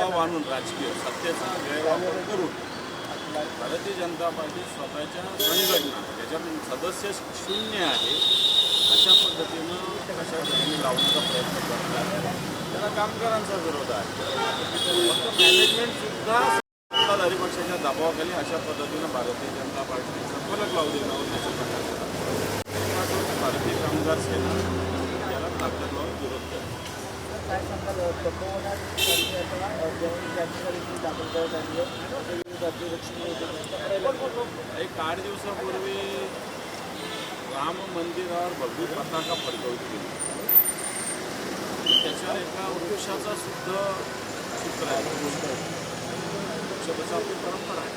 दबाव आणून राजकीय सत्तेचा गैरवापर करून भारतीय जनता पार्टी स्वतःच्या संघटना त्याच्यात सदस्य शून्य आहे अशा पद्धतीनं अशा ठिकाणी लावण्याचा प्रयत्न करतात. त्याला कामगारांचा विरोध आहे. फक्त मॅनेजमेंटसुद्धा सत्ताधारी पक्षाच्या दबावाखाली अशा पद्धतीनं भारतीय जनता पार्टीचा फलक लावू देणं होण्याचा प्रकार भारतीय कामगार सेना याला ताकद लावून विरोध करते. काय सांगाल तपोवनात दाखल करत आली एक 8 दिवसापूर्वी राम मंदिरावर भव्य पताका फडकवली गेली. त्याच्यावर एका वृक्षाचा सुद्धा चित्र आहे. वृक्षाचा आपली परंपरा आहे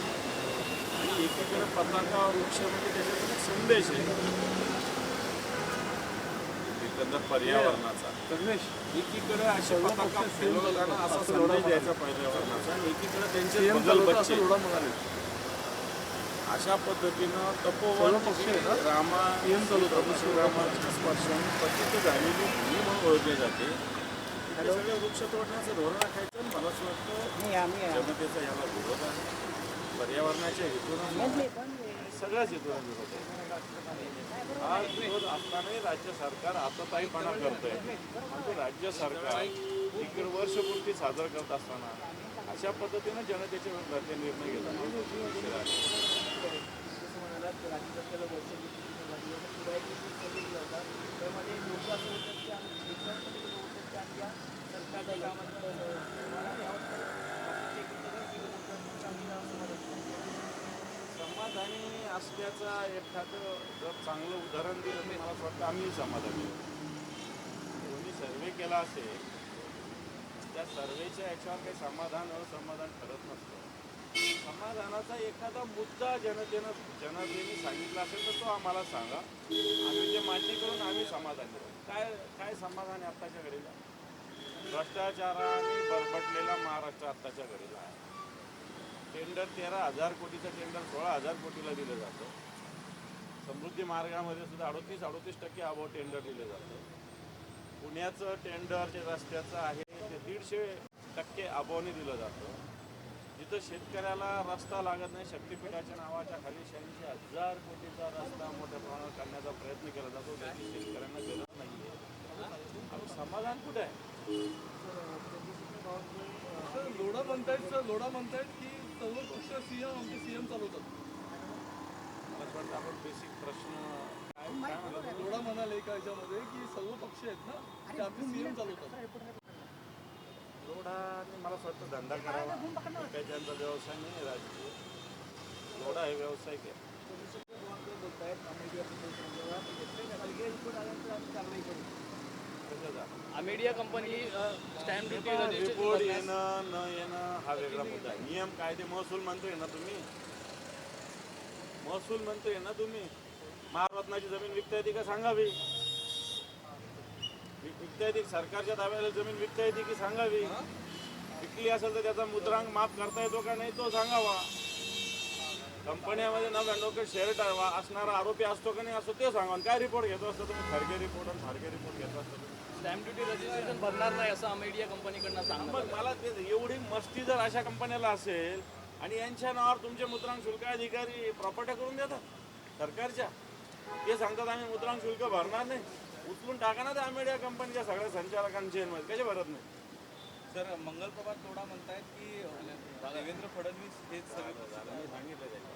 आणि एकीकडे पताका वृक्ष म्हणजे त्याच्यात एक संदेश आहे एकंदर पर्यावरणाचा. एकीकडे अशा पताका फैलवताना असा संदेश द्यायचा पर्यावरणाचा आणि एकीकडे त्यांचे बगल बच्चे अशा पद्धतीनं तपोवन रामा प्रभू श्रीरामाच्या स्पर्शाने पतित झालेली भूमी म्हणून ओळखली जाते. हे सगळे वृक्ष तोडण्याचं धोरण राखायचं. मला असं वाटतं जनतेचा याला विरोध आहे. पर्यावरणाच्या हेतून सगळ्याच हेतून विरोध आहे. हा विरोध असतानाही राज्य सरकार आताताईपणा करतंय. म्हणजे राज्य सरकार एक वर्षपूर्ती साजरा करत असताना अशा पद्धतीनं जनतेच्या विरोधात निर्णय घेतात. समाधानी असल्याचा एखादं जर चांगलं उदाहरण दिलं तर मला वाटतं आम्ही समाधानी. कोणी सर्वे केला असेल त्या सर्वेच्या याच्यावर काही समाधान असमाधान ठरत नसतं. समाधानाचा एखादा मुद्दा जनतेने सांगितला असेल तर तो आम्हाला सांगा. आम्ही ते मान्य करून आम्ही समाधानी राहू. काय समाधान आहे आत्ताच्या घडीला? भ्रष्टाचाराने बरबटलेला महाराष्ट्र आत्ताच्या घडीला आहे. टेंडर 13,000 कोटीचं टेंडर 16,000 कोटीला दिलं जातं. समृद्धी मार्गामध्ये सुद्धा 38% अभाव टेंडर दिलं जातं. पुण्याचं टेंडर जे रस्त्याचं आहे ते 150% अभावाने दिलं जातं. जिथं शेतकऱ्याला रस्ता लागत नाही शक्तिपीठाच्या नावाच्या खाली 86,000 कोटीचा रस्ता मोठ्या प्रमाणात करण्याचा प्रयत्न केला जातो. त्याची शेतकऱ्यांना गरज नाही आहे. समाधान कुठे आहे? लोढा म्हणतायत की सर्व पक्ष सीएम चालवतात. मला असं वाटतं आपण बेसिक प्रश्न काय लोढा म्हणाले का याच्यामध्ये की सर्व पक्ष आहेत ना ते आमचे सीएम चालवतात. लोढाने मला असं वाटतं धंदा करावा. काही त्यांचा व्यवसाय नाही राजकीय. लोढा हे व्यावसायिक आहे. Media company stamp duty report येणं न येणं हा वेगळा मुद्दा आहे. नियम कायदे महसूल मंत्री आहे ना तुम्ही. महसूल मंत्री आहे ना तुम्ही. महारत्नाची जमीन विकता येते का सांगावी. विकता येते सरकारच्या ताब्याला जमीन विकता येते की सांगावी. विकली असेल तर त्याचा मुद्रांक माफ करता येतो का नाही तो सांगावा. कंपन्यामध्ये 99% शेअर असणारा आरोपी असतो का नाही असतो ते सांगा. काय रिपोर्ट घेतो असतो तुम्ही? खरगे रिपोर्ट आणि फारगे रिपोर्ट घेतो असतो. स्टॅम्प ड्युटी रजिस्ट्रेशन भरणार नाही असं मीडिया कंपनीकडनं सांगणार. मग मला ते एवढी मस्ती जर अशा कंपन्याला असेल आणि यांच्या नावावर तुमचे मुद्रांक शुल्क अधिकारी प्रॉपर्ट्या करून देतात सरकारच्या. ते सांगतात आम्ही मुद्रांक शुल्क भरणार नाही. उचलून टाका ना त्या मीडिया कंपनीच्या सगळ्या संचालकांच्या जेलमध्ये. कसे भरत नाही? सर मंगलप्रभात लोढा म्हणतायत की देवेंद्र फडणवीस हेच सगळे सांगितलं